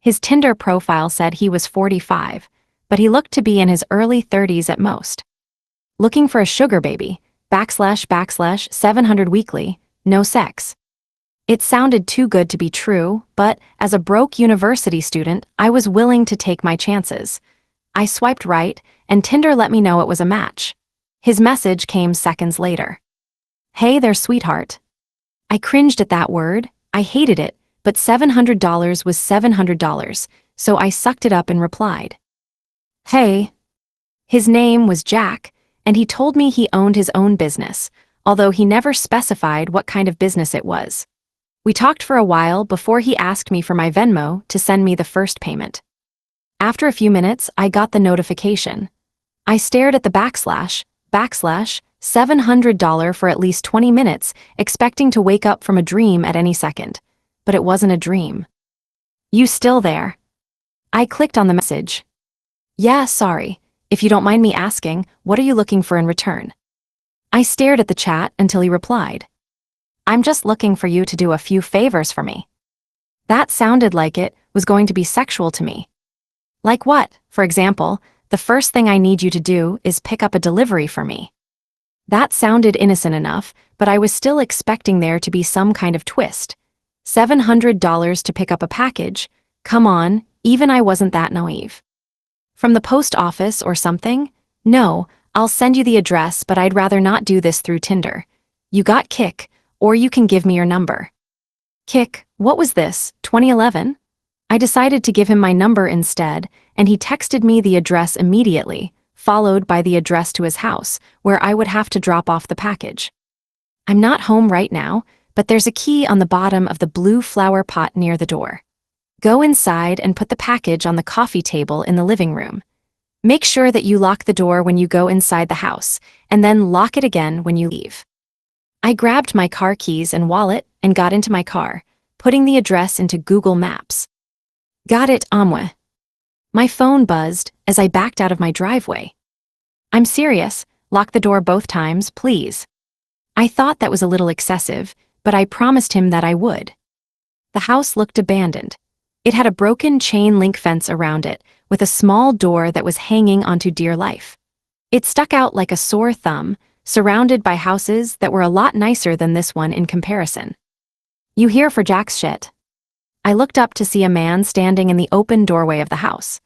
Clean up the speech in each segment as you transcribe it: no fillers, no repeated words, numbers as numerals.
His Tinder profile said he was 45, but he looked to be in his early 30s at most. Looking for a sugar baby, / 700 weekly, no sex. It sounded too good to be true, but as a broke university student, I was willing to take my chances. I swiped right, and Tinder let me know it was a match. His message came seconds later. "Hey there, sweetheart." I cringed at that word. I hated it, but $700 was $700, so I sucked it up and replied. "Hey." His name was Jack, and he told me he owned his own business, although he never specified what kind of business it was. We talked for a while before he asked me for my Venmo to send me the first payment. After a few minutes, I got the notification. I stared at the / $700 for at least 20 minutes, expecting to wake up from a dream at any second. But it wasn't a dream. "You still there?" I clicked on the message. "Yeah, sorry. If you don't mind me asking, what are you looking for in return?" I stared at the chat until he replied. "I'm just looking for you to do a few favors for me." That sounded like it was going to be sexual to me. Like what? For example, the first thing I need you to do is pick up a delivery for me. That sounded innocent enough, but I was still expecting there to be some kind of twist. $700 to pick up a package? Come on, even I wasn't that naive. From the post office or something? No, I'll send you the address, but I'd rather not do this through Tinder. You got Kick, or you can give me your number. Kick, what was this, 2011? I decided to give him my number instead, and he texted me the address immediately, followed by the address to his house, where I would have to drop off the package. I'm not home right now, but there's a key on the bottom of the blue flower pot near the door. Go inside and put the package on the coffee table in the living room. Make sure that you lock the door when you go inside the house, and then lock it again when you leave. I grabbed my car keys and wallet and got into my car, putting the address into Google Maps. Got it, Amwe. My phone buzzed as I backed out of my driveway. I'm serious, lock the door both times, please. I thought that was a little excessive, but I promised him that I would. The house looked abandoned. It had a broken chain link fence around it, with a small door that was hanging onto dear life. It stuck out like a sore thumb, surrounded by houses that were a lot nicer than this one in comparison. "You here for Jack's shit?" I looked up to see a man standing in the open doorway of the house.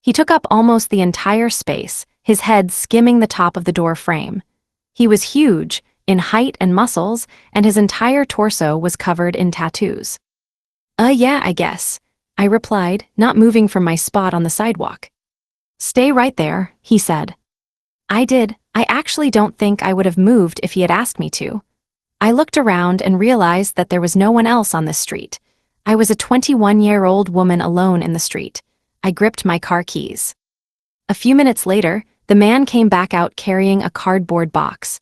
He took up almost the entire space, his head skimming the top of the door frame. He was huge, in height and muscles, and his entire torso was covered in tattoos. Yeah, I guess," I replied, not moving from my spot on the sidewalk. "Stay right there," he said. I did. I actually don't think I would have moved if he had asked me to. I looked around and realized that there was no one else on this street. I was a 21-year-old woman alone in the street. I gripped my car keys. A few minutes later, the man came back out carrying a cardboard box.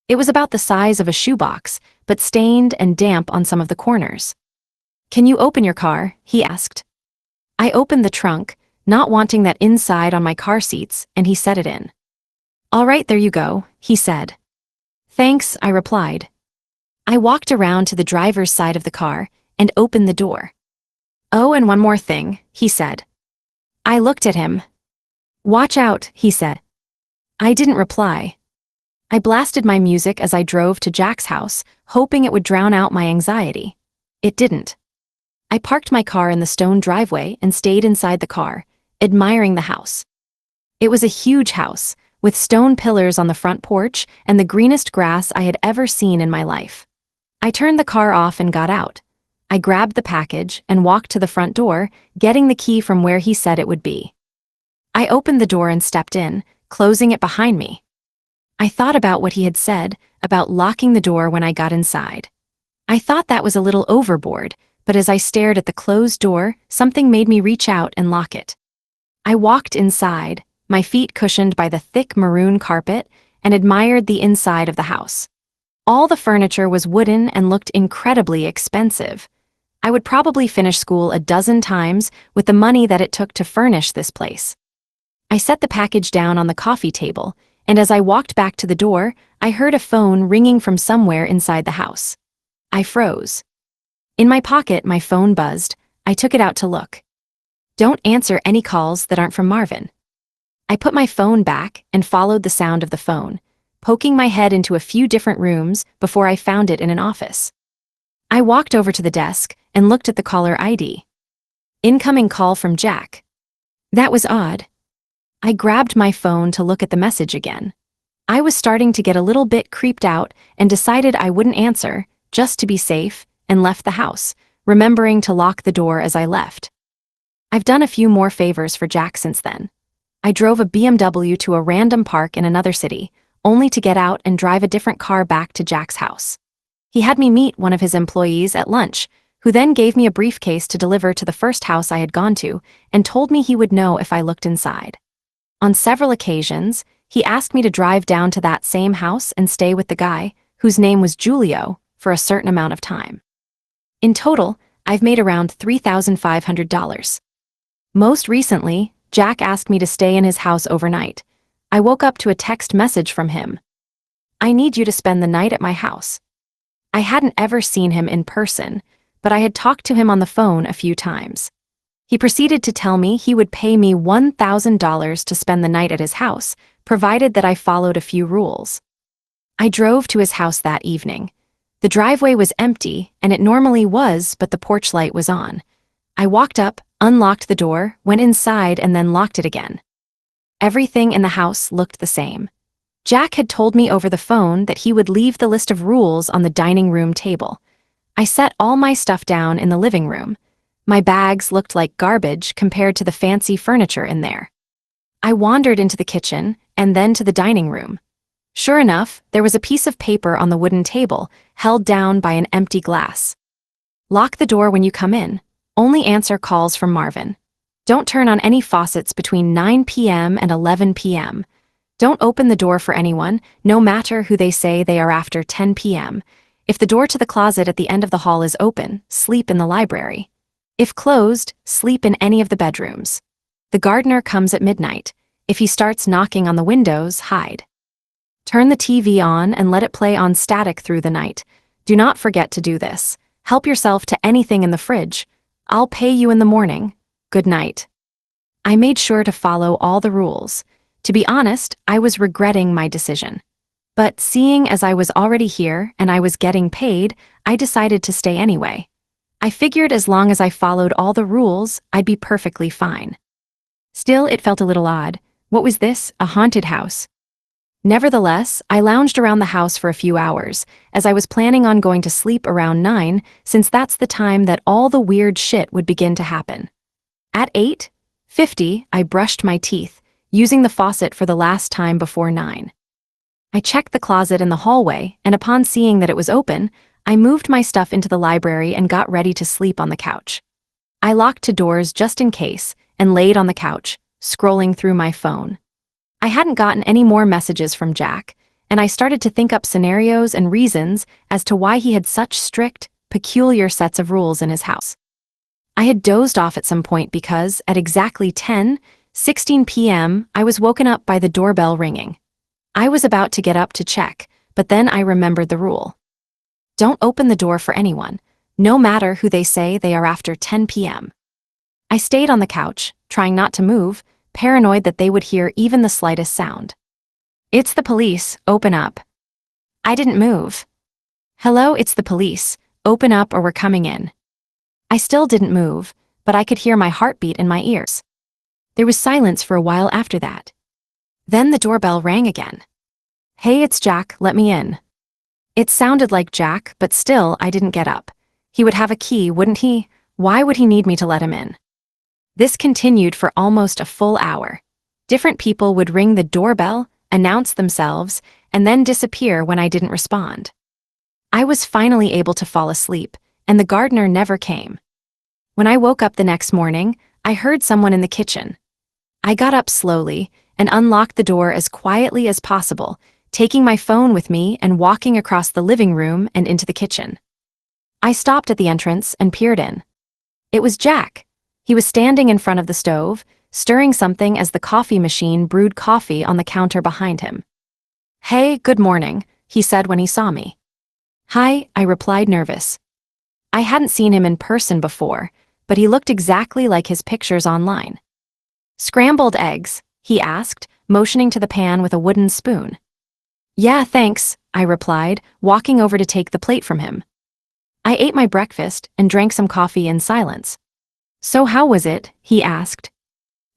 It was about the size of a shoebox, but stained and damp on some of the corners. "Can you open your car?" he asked. I opened the trunk, not wanting that inside on my car seats, and he set it in. "All right, there you go," he said. "Thanks," I replied. I walked around to the driver's side of the car and opened the door. "Oh, and one more thing," he said. I looked at him. "Watch out," he said. I didn't reply. I blasted my music as I drove to Jack's house, hoping it would drown out my anxiety. It didn't. I parked my car in the stone driveway and stayed inside the car, admiring the house. It was a huge house, with stone pillars on the front porch and the greenest grass I had ever seen in my life. I turned the car off and got out. I grabbed the package and walked to the front door, getting the key from where he said it would be. I opened the door and stepped in, closing it behind me. I thought about what he had said about locking the door when I got inside. I thought that was a little overboard, but as I stared at the closed door, something made me reach out and lock it. I walked inside, my feet cushioned by the thick maroon carpet, and admired the inside of the house. All the furniture was wooden and looked incredibly expensive. I would probably finish school a dozen times with the money that it took to furnish this place. I set the package down on the coffee table, and as I walked back to the door, I heard a phone ringing from somewhere inside the house. I froze. In my pocket, my phone buzzed. I took it out to look. Don't answer any calls that aren't from Marvin. I put my phone back and followed the sound of the phone, poking my head into a few different rooms before I found it in an office. I walked over to the desk and looked at the caller ID. Incoming call from Jack. That was odd. I grabbed my phone to look at the message again. I was starting to get a little bit creeped out and decided I wouldn't answer, just to be safe, and left the house, remembering to lock the door as I left. I've done a few more favors for Jack since then. I drove a BMW to a random park in another city, only to get out and drive a different car back to Jack's house. He had me meet one of his employees at lunch, who then gave me a briefcase to deliver to the first house I had gone to and told me he would know if I looked inside. On several occasions, he asked me to drive down to that same house and stay with the guy, whose name was Julio, for a certain amount of time. In total, I've made around $3,500. Most recently, Jack asked me to stay in his house overnight. I woke up to a text message from him. I need you to spend the night at my house. I hadn't ever seen him in person, but I had talked to him on the phone a few times. He proceeded to tell me he would pay me $1,000 to spend the night at his house, provided that I followed a few rules. I drove to his house that evening. The driveway was empty, and it normally was, but the porch light was on. I walked up, unlocked the door, went inside, and then locked it again. Everything in the house looked the same. Jack had told me over the phone that he would leave the list of rules on the dining room table. I set all my stuff down in the living room. My bags looked like garbage compared to the fancy furniture in there. I wandered into the kitchen and then to the dining room. Sure enough, there was a piece of paper on the wooden table, held down by an empty glass. Lock the door when you come in. Only answer calls from Marvin. Don't turn on any faucets between 9 p.m. and 11 p.m. Don't open the door for anyone, no matter who they say they are after 10 p.m. If the door to the closet at the end of the hall is open, sleep in the library. If closed, sleep in any of the bedrooms. The gardener comes at midnight. If he starts knocking on the windows, hide. Turn the TV on and let it play on static through the night. Do not forget to do this. Help yourself to anything in the fridge. I'll pay you in the morning. Good night. I made sure to follow all the rules. To be honest, I was regretting my decision. But seeing as I was already here and I was getting paid, I decided to stay anyway. I figured as long as I followed all the rules, I'd be perfectly fine. Still, it felt a little odd. What was this, a haunted house? Nevertheless, I lounged around the house for a few hours, as I was planning on going to sleep around 9, since that's the time that all the weird shit would begin to happen. At 8:50, I brushed my teeth, using the faucet for the last time before 9. I checked the closet in the hallway, and upon seeing that it was open, I moved my stuff into the library and got ready to sleep on the couch. I locked two doors just in case, and laid on the couch, scrolling through my phone. I hadn't gotten any more messages from Jack, and I started to think up scenarios and reasons as to why he had such strict, peculiar sets of rules in his house. I had dozed off at some point because, at exactly 10:16 p.m., I was woken up by the doorbell ringing. I was about to get up to check, but then I remembered the rule. Don't open the door for anyone, no matter who they say they are after 10 p.m. I stayed on the couch, trying not to move, paranoid that they would hear even the slightest sound. It's the police, open up. I didn't move. Hello, it's the police, open up or we're coming in. I still didn't move, but I could hear my heartbeat in my ears. There was silence for a while after that. Then the doorbell rang again. Hey, it's Jack, let me in. It sounded like Jack, but still I didn't get up. He would have a key, wouldn't he? Why would he need me to let him in? This continued for almost a full hour. Different people would ring the doorbell, announce themselves, and then disappear when I didn't respond. I was finally able to fall asleep, and the gardener never came. When I woke up the next morning, I heard someone in the kitchen. I got up slowly and unlocked the door as quietly as possible, taking my phone with me and walking across the living room and into the kitchen. I stopped at the entrance and peered in. It was Jack. He was standing in front of the stove, stirring something as the coffee machine brewed coffee on the counter behind him. Hey, good morning, he said when he saw me. Hi, I replied, nervous. I hadn't seen him in person before, but he looked exactly like his pictures online. "Scrambled eggs?" he asked, motioning to the pan with a wooden spoon. "Yeah, thanks," I replied, walking over to take the plate from him. I ate my breakfast and drank some coffee in silence. "So how was it?" he asked.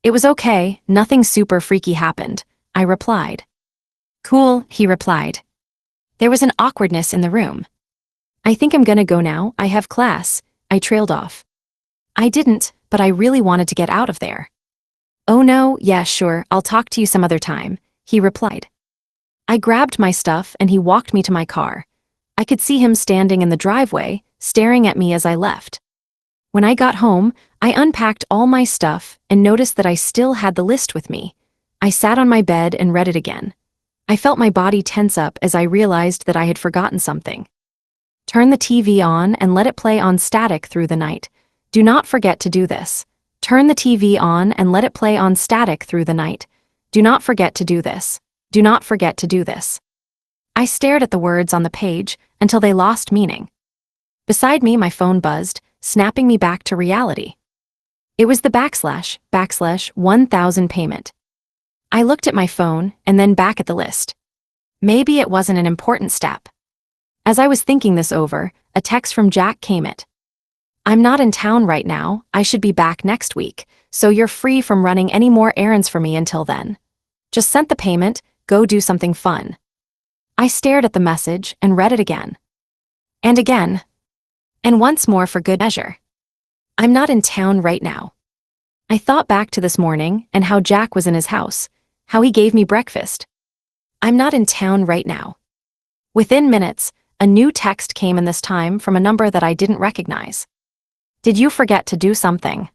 "It was okay, nothing super freaky happened," I replied. "Cool," he replied. There was an awkwardness in the room. "I think I'm gonna go now, I have class," I trailed off. I didn't, but I really wanted to get out of there. "Oh no, yeah sure, I'll talk to you some other time," he replied. I grabbed my stuff and he walked me to my car. I could see him standing in the driveway, staring at me as I left. When I got home, I unpacked all my stuff and noticed that I still had the list with me. I sat on my bed and read it again. I felt my body tense up as I realized that I had forgotten something. "Turn the TV on and let it play on static through the night. Do not forget to do this. Turn the TV on and let it play on static through the night. Do not forget to do this. Do not forget to do this." I stared at the words on the page until they lost meaning. Beside me, my phone buzzed, snapping me back to reality. It was the //1000 payment. I looked at my phone and then back at the list. Maybe it wasn't an important step. As I was thinking this over, a text from Jack came in. "I'm not in town right now, I should be back next week, so you're free from running any more errands for me until then. Just sent the payment, go do something fun." I stared at the message and read it again. And again. And once more for good measure. "I'm not in town right now." I thought back to this morning and how Jack was in his house, how he gave me breakfast. "I'm not in town right now." Within minutes, a new text came in this time from a number that I didn't recognize. "Did you forget to do something?"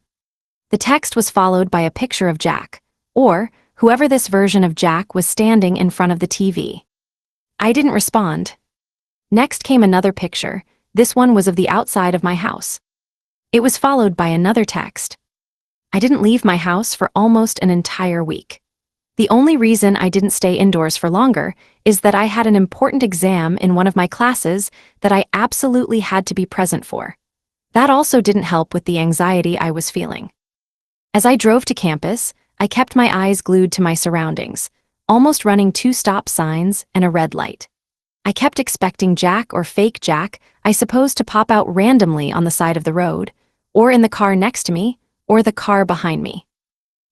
The text was followed by a picture of Jack, or whoever this version of Jack was standing in front of the TV. I didn't respond. Next came another picture. This one was of the outside of my house. It was followed by another text. "I didn't leave my house for almost an entire week. The only reason I didn't stay indoors for longer is that I had an important exam in one of my classes that I absolutely had to be present for. That also didn't help with the anxiety I was feeling." As I drove to campus, I kept my eyes glued to my surroundings, almost running 2 stop signs and a red light. I kept expecting Jack or fake Jack, I suppose, to pop out randomly on the side of the road, or in the car next to me, or the car behind me.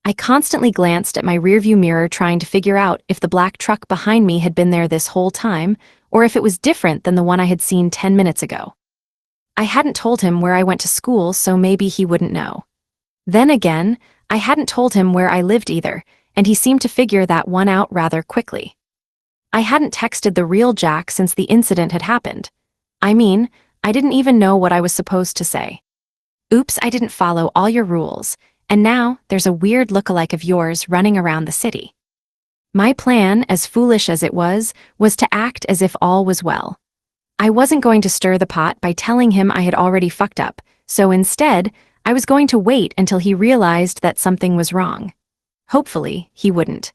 I constantly glanced at my rearview mirror trying to figure out if the black truck behind me had been there this whole time, or if it was different than the one I had seen 10 minutes ago. I hadn't told him where I went to school, so maybe he wouldn't know. Then again, I hadn't told him where I lived either, and he seemed to figure that one out rather quickly. I hadn't texted the real Jack since the incident had happened. I mean, I didn't even know what I was supposed to say. "Oops, I didn't follow all your rules, and now there's a weird lookalike of yours running around the city." My plan, as foolish as it was to act as if all was well. I wasn't going to stir the pot by telling him I had already fucked up, so instead, I was going to wait until he realized that something was wrong. Hopefully, he wouldn't.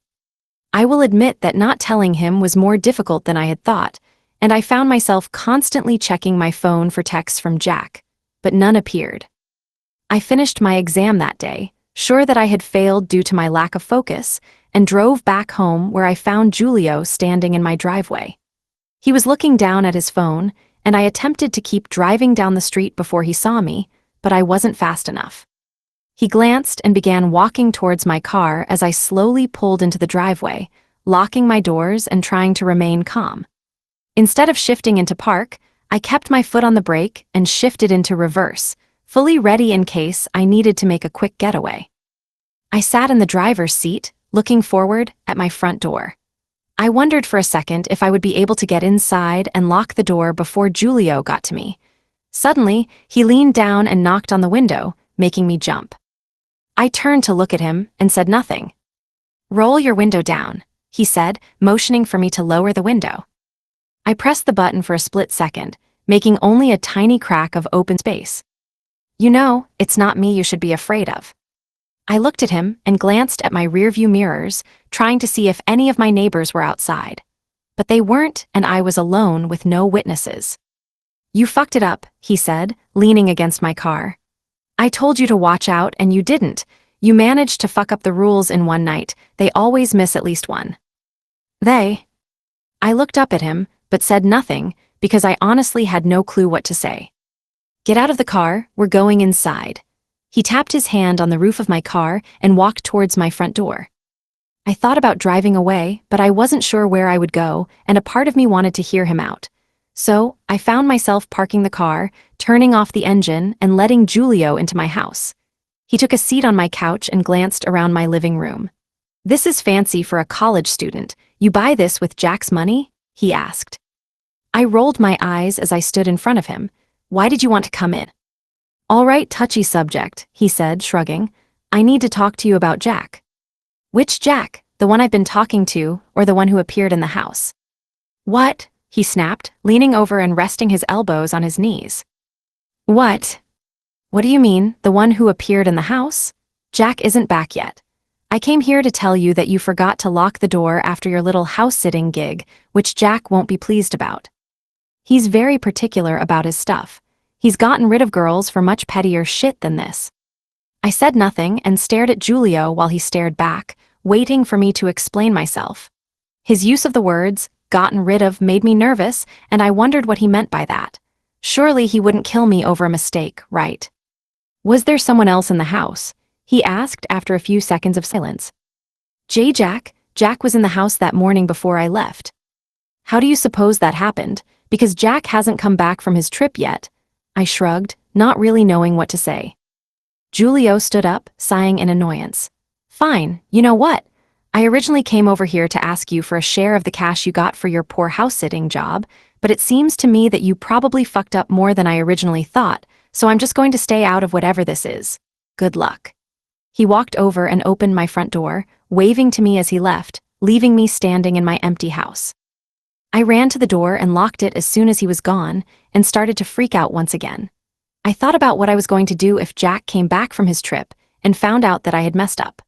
I will admit that not telling him was more difficult than I had thought, and I found myself constantly checking my phone for texts from Jack, but none appeared. I finished my exam that day, sure that I had failed due to my lack of focus, and drove back home where I found Julio standing in my driveway. He was looking down at his phone, and I attempted to keep driving down the street before he saw me, but I wasn't fast enough. He glanced and began walking towards my car as I slowly pulled into the driveway, locking my doors and trying to remain calm. Instead of shifting into park, I kept my foot on the brake and shifted into reverse, fully ready in case I needed to make a quick getaway. I sat in the driver's seat, looking forward at my front door. I wondered for a second if I would be able to get inside and lock the door before Julio got to me. Suddenly, he leaned down and knocked on the window, making me jump. I turned to look at him and said nothing. "Roll your window down," he said, motioning for me to lower the window. I pressed the button for a split second, making only a tiny crack of open space. "You know, it's not me you should be afraid of." I looked at him and glanced at my rearview mirrors, trying to see if any of my neighbors were outside. But they weren't, and I was alone with no witnesses. "You fucked it up," he said, leaning against my car. I told you to watch out and you didn't. You managed to fuck up the rules in one night. They always miss at least one. They? I looked up at him, but said nothing, because I honestly had no clue what to say. Get out of the car, we're going inside. He tapped his hand on the roof of my car and walked towards my front door. I thought about driving away, but I wasn't sure where I would go, and a part of me wanted to hear him out. So, I found myself parking the car, turning off the engine, and letting Giulio into my house. He took a seat on my couch and glanced around my living room. This is fancy for a college student. You buy this with Jack's money? He asked. I rolled my eyes as I stood in front of him. Why did you want to come in? All right, touchy subject, he said, shrugging. I need to talk to you about Jack. Which Jack? The one I've been talking to, or the one who appeared in the house? What? He snapped, leaning over and resting his elbows on his knees. What? What do you mean, the one who appeared in the house? Jack isn't back yet. I came here to tell you that you forgot to lock the door after your little house-sitting gig, which Jack won't be pleased about. He's very particular about his stuff. He's gotten rid of girls for much pettier shit than this. I said nothing and stared at Giulio while he stared back, waiting for me to explain myself. His use of the words, gotten rid of, made me nervous, and I wondered what he meant by that. Surely he wouldn't kill me over a mistake, right? Was there someone else in the house? He asked after a few seconds of silence. Jack was in the house that morning before I left. How do you suppose that happened? Because Jack hasn't come back from his trip yet. I shrugged, not really knowing what to say. Giulio stood up, sighing in annoyance. Fine, you know what? I originally came over here to ask you for a share of the cash you got for your poor house-sitting job, but it seems to me that you probably fucked up more than I originally thought, so I'm just going to stay out of whatever this is. Good luck. He walked over and opened my front door, waving to me as he left, leaving me standing in my empty house. I ran to the door and locked it as soon as he was gone, and started to freak out once again. I thought about what I was going to do if Jack came back from his trip and found out that I had messed up.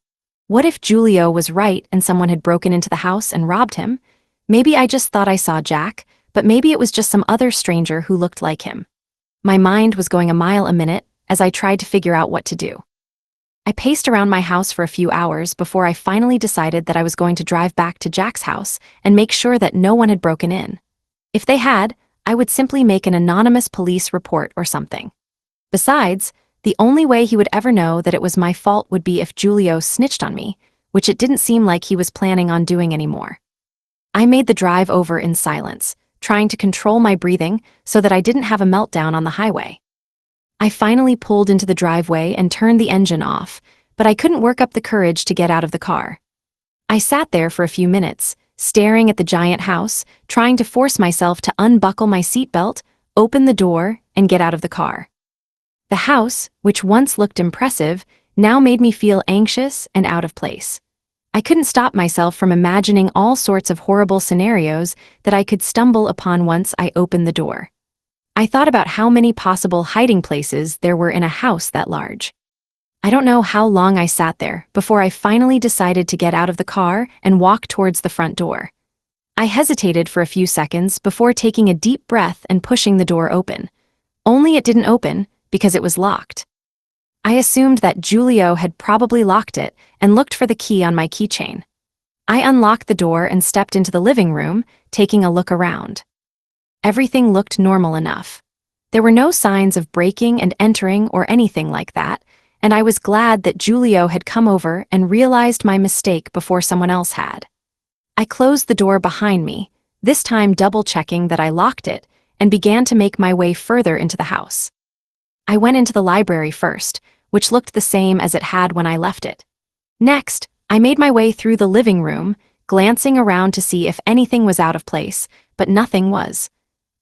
What if Giulio was right and someone had broken into the house and robbed him? Maybe I just thought I saw Jack, but maybe it was just some other stranger who looked like him. My mind was going a mile a minute as I tried to figure out what to do. I paced around my house for a few hours before I finally decided that I was going to drive back to Jack's house and make sure that no one had broken in. If they had, I would simply make an anonymous police report or something. Besides, the only way he would ever know that it was my fault would be if Giulio snitched on me, which it didn't seem like he was planning on doing anymore. I made the drive over in silence, trying to control my breathing so that I didn't have a meltdown on the highway. I finally pulled into the driveway and turned the engine off, but I couldn't work up the courage to get out of the car. I sat there for a few minutes, staring at the giant house, trying to force myself to unbuckle my seatbelt, open the door, and get out of the car. The house, which once looked impressive, now made me feel anxious and out of place. I couldn't stop myself from imagining all sorts of horrible scenarios that I could stumble upon once I opened the door. I thought about how many possible hiding places there were in a house that large. I don't know how long I sat there before I finally decided to get out of the car and walk towards the front door. I hesitated for a few seconds before taking a deep breath and pushing the door open. Only it didn't open, because it was locked. I assumed that Giulio had probably locked it and looked for the key on my keychain. I unlocked the door and stepped into the living room, taking a look around. Everything looked normal enough. There were no signs of breaking and entering or anything like that, and I was glad that Giulio had come over and realized my mistake before someone else had. I closed the door behind me, this time double-checking that I locked it, and began to make my way further into the house. I went into the library first, which looked the same as it had when I left it. Next, I made my way through the living room, glancing around to see if anything was out of place, but nothing was.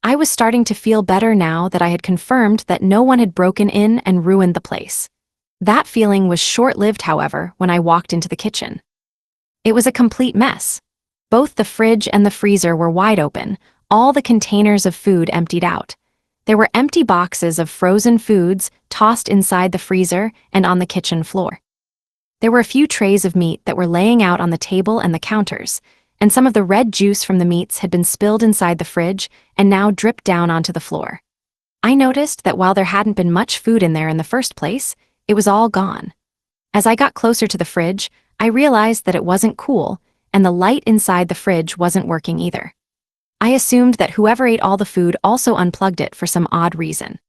I was starting to feel better now that I had confirmed that no one had broken in and ruined the place. That feeling was short-lived, however, when I walked into the kitchen. It was a complete mess. Both the fridge and the freezer were wide open, all the containers of food emptied out. There were empty boxes of frozen foods tossed inside the freezer and on the kitchen floor. There were a few trays of meat that were laying out on the table and the counters, and some of the red juice from the meats had been spilled inside the fridge and now dripped down onto the floor. I noticed that while there hadn't been much food in there in the first place, it was all gone. As I got closer to the fridge, I realized that it wasn't cool, and the light inside the fridge wasn't working either. I assumed that whoever ate all the food also unplugged it for some odd reason.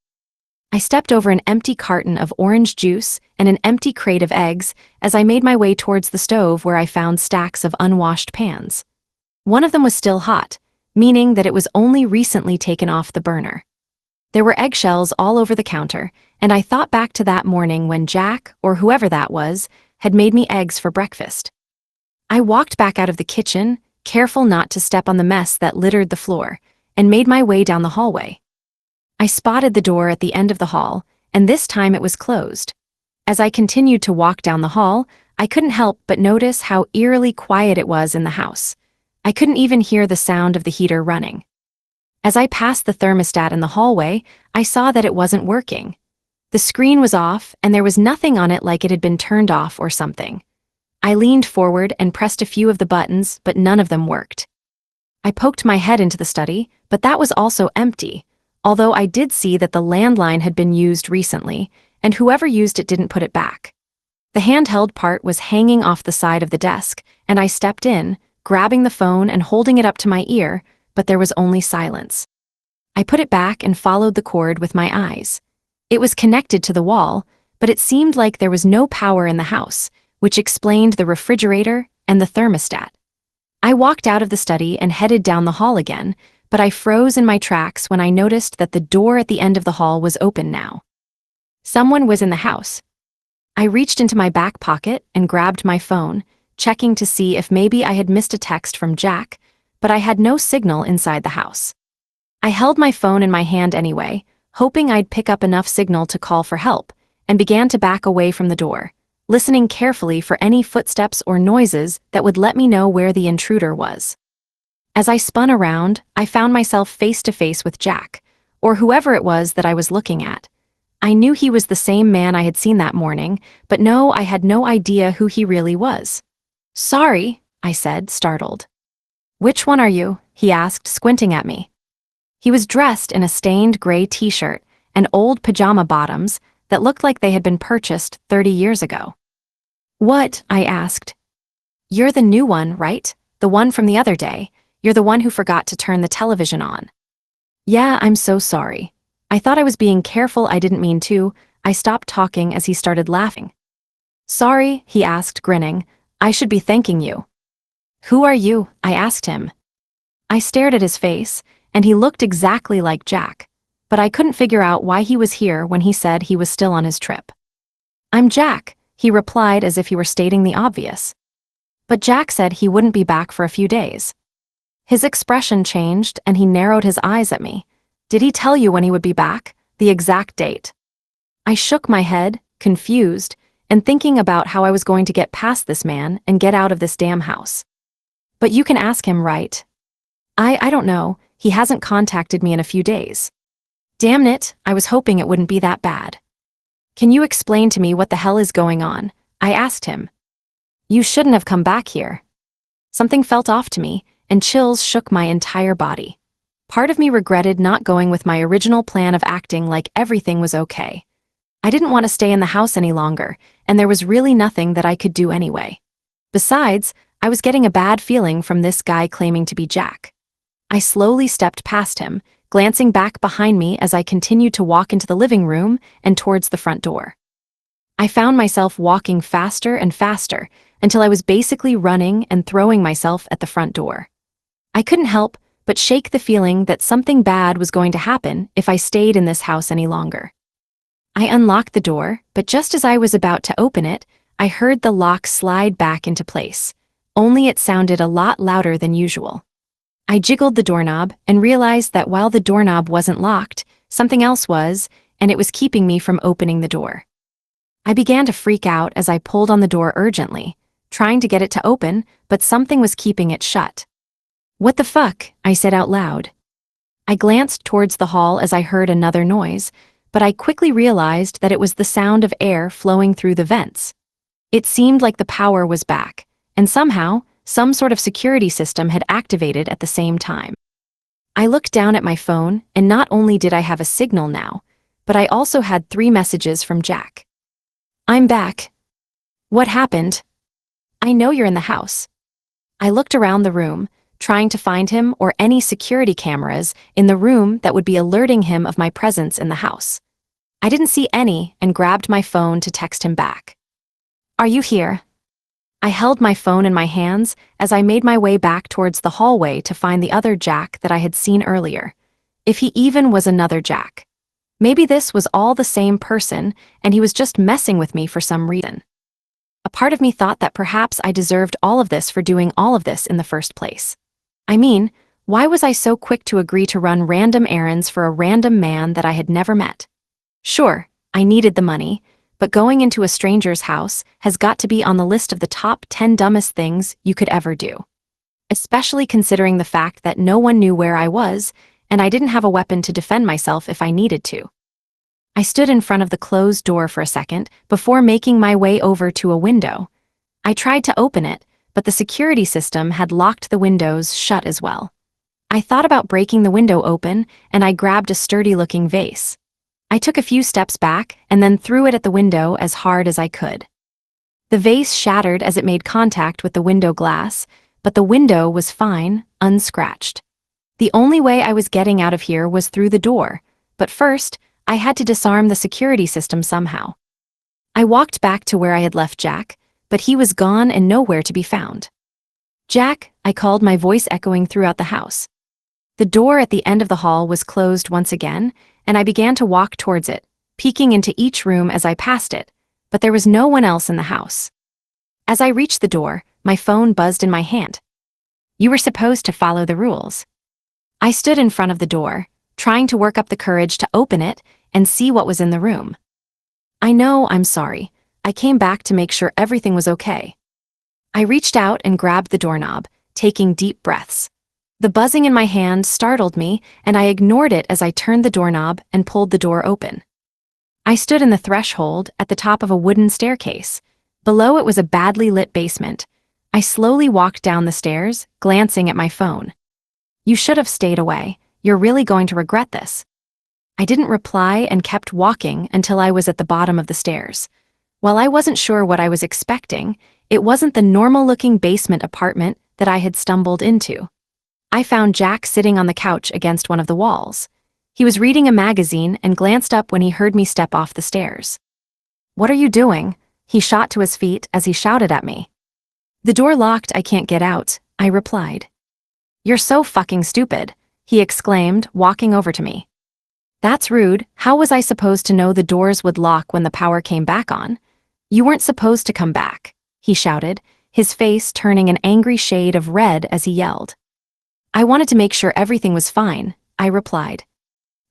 I stepped over an empty carton of orange juice and an empty crate of eggs as I made my way towards the stove where I found stacks of unwashed pans. One of them was still hot, meaning that it was only recently taken off the burner. There were eggshells all over the counter, and I thought back to that morning when Jack, or whoever that was, had made me eggs for breakfast. I walked back out of the kitchen, careful not to step on the mess that littered the floor, and made my way down the hallway. I spotted the door at the end of the hall, and this time it was closed. As I continued to walk down the hall, I couldn't help but notice how eerily quiet it was in the house. I couldn't even hear the sound of the heater running. As I passed the thermostat in the hallway, I saw that it wasn't working. The screen was off, and there was nothing on it like it had been turned off or something. I leaned forward and pressed a few of the buttons, but none of them worked. I poked my head into the study, but that was also empty, although I did see that the landline had been used recently, and whoever used it didn't put it back. The handheld part was hanging off the side of the desk, and I stepped in, grabbing the phone and holding it up to my ear, but there was only silence. I put it back and followed the cord with my eyes. It was connected to the wall, but it seemed like there was no power in the house, which explained the refrigerator and the thermostat. I walked out of the study and headed down the hall again, but I froze in my tracks when I noticed that the door at the end of the hall was open now. Someone was in the house. I reached into my back pocket and grabbed my phone, checking to see if maybe I had missed a text from Jack, but I had no signal inside the house. I held my phone in my hand anyway, hoping I'd pick up enough signal to call for help, and began to back away from the door, listening carefully for any footsteps or noises that would let me know where the intruder was. As I spun around, I found myself face to face with Jack, or whoever it was that I was looking at. I knew he was the same man I had seen that morning, but no, I had no idea who he really was. "Sorry," I said, startled. "Which one are you?" he asked, squinting at me. He was dressed in a stained gray t-shirt and old pajama bottoms that looked like they had been purchased 30 years ago. "What?" I asked. "You're the new one, right? The one from the other day. You're the one who forgot to turn the television on." "Yeah, I'm so sorry. I thought I was being careful, I didn't mean to." I stopped talking as he started laughing. "Sorry," he asked, grinning. "I should be thanking you." "Who are you?" I asked him. I stared at his face, and he looked exactly like Jack, but I couldn't figure out why he was here when he said he was still on his trip. "I'm Jack," he replied as if he were stating the obvious. But Jack said he wouldn't be back for a few days. His expression changed, and he narrowed his eyes at me. "Did he tell you when he would be back? The exact date?" I shook my head, confused, and thinking about how I was going to get past this man and get out of this damn house. "But you can ask him, right?" I don't know. He hasn't contacted me in a few days." "Damn it, I was hoping it wouldn't be that bad." "Can you explain to me what the hell is going on?" I asked him. "You shouldn't have come back here." Something felt off to me, and chills shook my entire body. Part of me regretted not going with my original plan of acting like everything was okay. I didn't want to stay in the house any longer, and there was really nothing that I could do anyway. Besides, I was getting a bad feeling from this guy claiming to be Jack. I slowly stepped past him, glancing back behind me as I continued to walk into the living room and towards the front door. I found myself walking faster and faster until I was basically running and throwing myself at the front door. I couldn't help but shake the feeling that something bad was going to happen if I stayed in this house any longer. I unlocked the door, but just as I was about to open it, I heard the lock slide back into place, only it sounded a lot louder than usual. I jiggled the doorknob and realized that while the doorknob wasn't locked, something else was, and it was keeping me from opening the door. I began to freak out as I pulled on the door urgently, trying to get it to open, but something was keeping it shut. "What the fuck?" I said out loud. I glanced towards the hall as I heard another noise, but I quickly realized that it was the sound of air flowing through the vents. It seemed like the power was back, and somehow, some sort of security system had activated at the same time. I looked down at my phone, and not only did I have a signal now, but I also had 3 messages from Jack. I'm back. What happened? I know you're in the house. I looked around the room, trying to find him or any security cameras in the room that would be alerting him of my presence in the house. I didn't see any and grabbed my phone to text him back. Are you here? I held my phone in my hands as I made my way back towards the hallway to find the other Jack that I had seen earlier. If he even was another Jack. Maybe this was all the same person and he was just messing with me for some reason. A part of me thought that perhaps I deserved all of this for doing all of this in the first place. I mean, why was I so quick to agree to run random errands for a random man that I had never met? Sure, I needed the money, but going into a stranger's house has got to be on the list of the top 10 dumbest things you could ever do. Especially considering the fact that no one knew where I was, and I didn't have a weapon to defend myself if I needed to. I stood in front of the closed door for a second before making my way over to a window. I tried to open it, but the security system had locked the windows shut as well. I thought about breaking the window open, and I grabbed a sturdy-looking vase. I took a few steps back and then threw it at the window as hard as I could. The vase shattered as it made contact with the window glass, but the window was fine, unscratched. The only way I was getting out of here was through the door, but first, I had to disarm the security system somehow. I walked back to where I had left Jack, but he was gone and nowhere to be found. Jack, I called, my voice echoing throughout the house. The door at the end of the hall was closed once again, and I began to walk towards it, peeking into each room as I passed it, but there was no one else in the house. As I reached the door, my phone buzzed in my hand. You were supposed to follow the rules. I stood in front of the door, trying to work up the courage to open it and see what was in the room. I know, I'm sorry. I came back to make sure everything was okay. I reached out and grabbed the doorknob, taking deep breaths. The buzzing in my hand startled me, and I ignored it as I turned the doorknob and pulled the door open. I stood in the threshold at the top of a wooden staircase. Below it was a badly lit basement. I slowly walked down the stairs, glancing at my phone. You should have stayed away. You're really going to regret this. I didn't reply and kept walking until I was at the bottom of the stairs. While I wasn't sure what I was expecting, it wasn't the normal-looking basement apartment that I had stumbled into. I found Jack sitting on the couch against one of the walls. He was reading a magazine and glanced up when he heard me step off the stairs. What are you doing? He shot to his feet as he shouted at me. The door locked, I can't get out, I replied. You're so fucking stupid, he exclaimed, walking over to me. That's rude. How was I supposed to know the doors would lock when the power came back on? You weren't supposed to come back, he shouted, his face turning an angry shade of red as he yelled. I wanted to make sure everything was fine, I replied.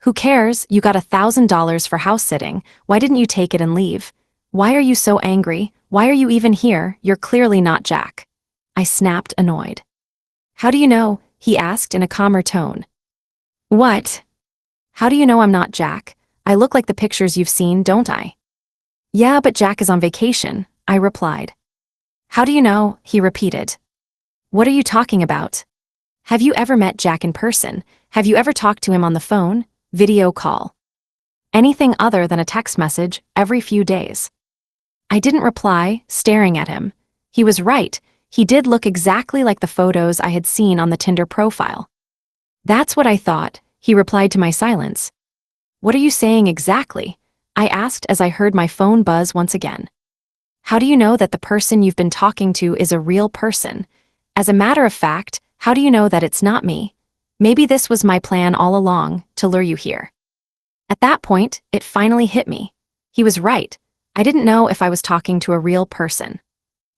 Who cares? You got $1,000 for house sitting. Why didn't you take it and leave? Why are you so angry? Why are you even here? You're clearly not Jack. I snapped, annoyed. How do you know? He asked in a calmer tone. What? How do you know I'm not Jack? I look like the pictures you've seen, don't I? Yeah, but Jack is on vacation, I replied. How do you know? He repeated. What are you talking about? Have you ever met Jack in person? Have you ever talked to him on the phone, video call? Anything other than a text message every few days? I didn't reply, staring at him. He was right. He did look exactly like the photos I had seen on the Tinder profile. That's what I thought, he replied to my silence. What are you saying exactly? I asked as I heard my phone buzz once again. How do you know that the person you've been talking to is a real person? As a matter of fact, how do you know that it's not me? Maybe this was my plan all along, to lure you here. At that point, it finally hit me. He was right. I didn't know if I was talking to a real person.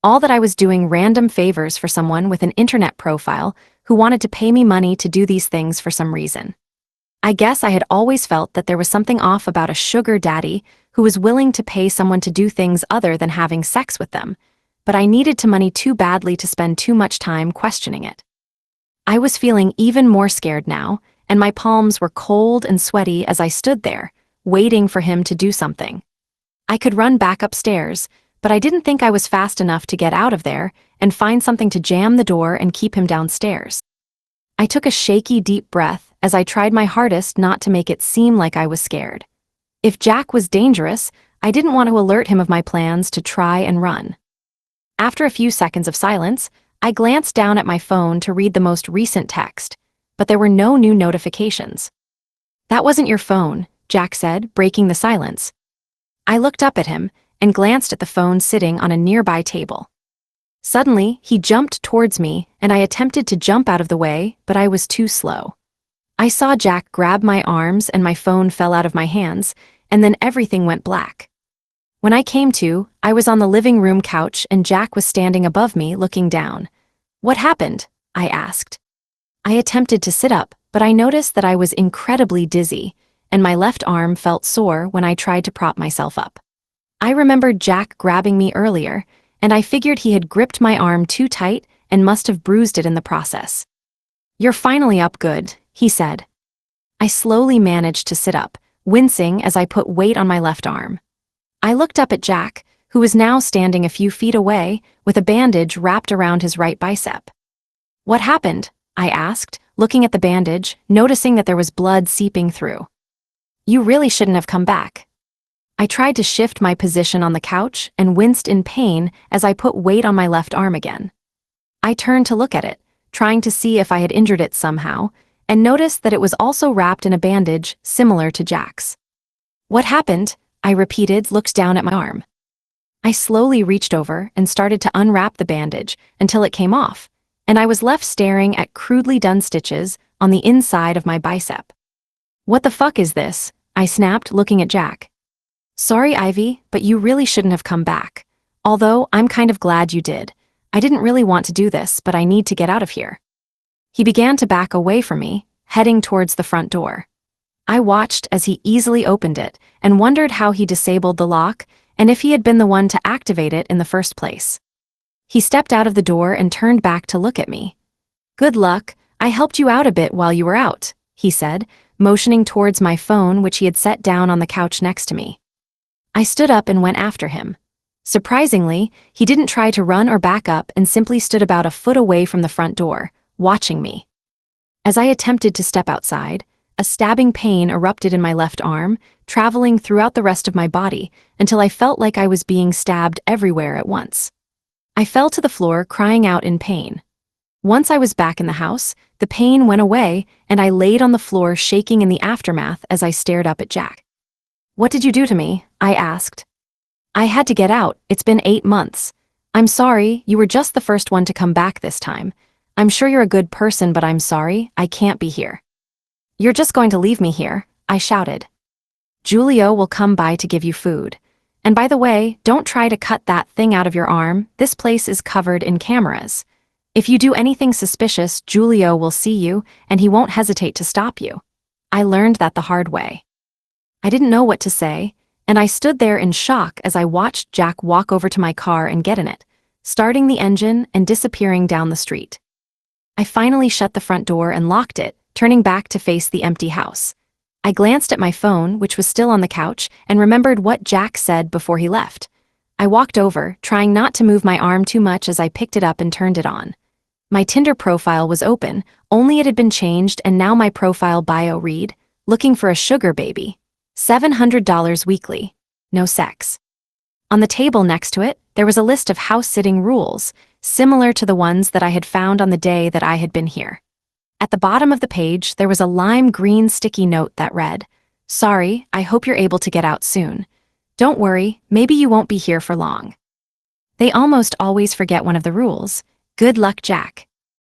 All that I was doing random favors for someone with an internet profile who wanted to pay me money to do these things for some reason. I guess I had always felt that there was something off about a sugar daddy who was willing to pay someone to do things other than having sex with them, but I needed the money too badly to spend too much time questioning it. I was feeling even more scared now, and my palms were cold and sweaty as I stood there, waiting for him to do something. I could run back upstairs, but I didn't think I was fast enough to get out of there and find something to jam the door and keep him downstairs. I took a shaky, deep breath as I tried my hardest not to make it seem like I was scared. If Jack was dangerous, I didn't want to alert him of my plans to try and run. After a few seconds of silence, I glanced down at my phone to read the most recent text, but there were no new notifications. "That wasn't your phone," Jack said, breaking the silence. I looked up at him and glanced at the phone sitting on a nearby table. Suddenly, he jumped towards me, and I attempted to jump out of the way, but I was too slow. I saw Jack grab my arms and my phone fell out of my hands, and then everything went black. When I came to, I was on the living room couch and Jack was standing above me looking down. "What happened?" I asked. I attempted to sit up, but I noticed that I was incredibly dizzy, and my left arm felt sore when I tried to prop myself up. I remembered Jack grabbing me earlier, and I figured he had gripped my arm too tight and must have bruised it in the process. "You're finally up good," he said. I slowly managed to sit up, wincing as I put weight on my left arm. I looked up at Jack, who was now standing a few feet away with a bandage wrapped around his right bicep. "What happened?" I asked, looking at the bandage, noticing that there was blood seeping through. "You really shouldn't have come back." I tried to shift my position on the couch and winced in pain as I put weight on my left arm again. I turned to look at it, trying to see if I had injured it somehow, and noticed that it was also wrapped in a bandage similar to Jack's. "What happened?" I repeated, looked down at my arm. I slowly reached over and started to unwrap the bandage until it came off, and I was left staring at crudely done stitches on the inside of my bicep. "What the fuck is this?" I snapped, looking at Jack. "Sorry, Ivy, but you really shouldn't have come back. Although, I'm kind of glad you did. I didn't really want to do this, but I need to get out of here." He began to back away from me, heading towards the front door. I watched as he easily opened it and wondered how he disabled the lock and if he had been the one to activate it in the first place. He stepped out of the door and turned back to look at me. "Good luck, I helped you out a bit while you were out," he said, motioning towards my phone which he had set down on the couch next to me. I stood up and went after him. Surprisingly, he didn't try to run or back up and simply stood about a foot away from the front door, watching me. As I attempted to step outside, a stabbing pain erupted in my left arm, traveling throughout the rest of my body until I felt like I was being stabbed everywhere at once. I fell to the floor, crying out in pain. Once I was back in the house, the pain went away and I laid on the floor shaking in the aftermath as I stared up at Jack. "What did you do to me?" I asked. "I had to get out, it's been 8 months. I'm sorry, you were just the first one to come back this time. I'm sure you're a good person, but I'm sorry, I can't be here." "You're just going to leave me here?" I shouted. "Julio will come by to give you food. And by the way, don't try to cut that thing out of your arm, this place is covered in cameras. If you do anything suspicious, Julio will see you, and he won't hesitate to stop you." I learned that the hard way. I didn't know what to say, and I stood there in shock as I watched Jack walk over to my car and get in it, starting the engine and disappearing down the street. I finally shut the front door and locked it, turning back to face the empty house. I glanced at my phone, which was still on the couch, and remembered what Jack said before he left. I walked over, trying not to move my arm too much as I picked it up and turned it on. My Tinder profile was open, only it had been changed, and now my profile bio read, "Looking for a sugar baby. $700 weekly. No sex." On the table next to it, there was a list of house-sitting rules, similar to the ones that I had found on the day that I had been here. At the bottom of the page, there was a lime green sticky note that read, "Sorry, I hope you're able to get out soon. Don't worry, maybe you won't be here for long." They almost always forget one of the rules. "Good luck, Jack."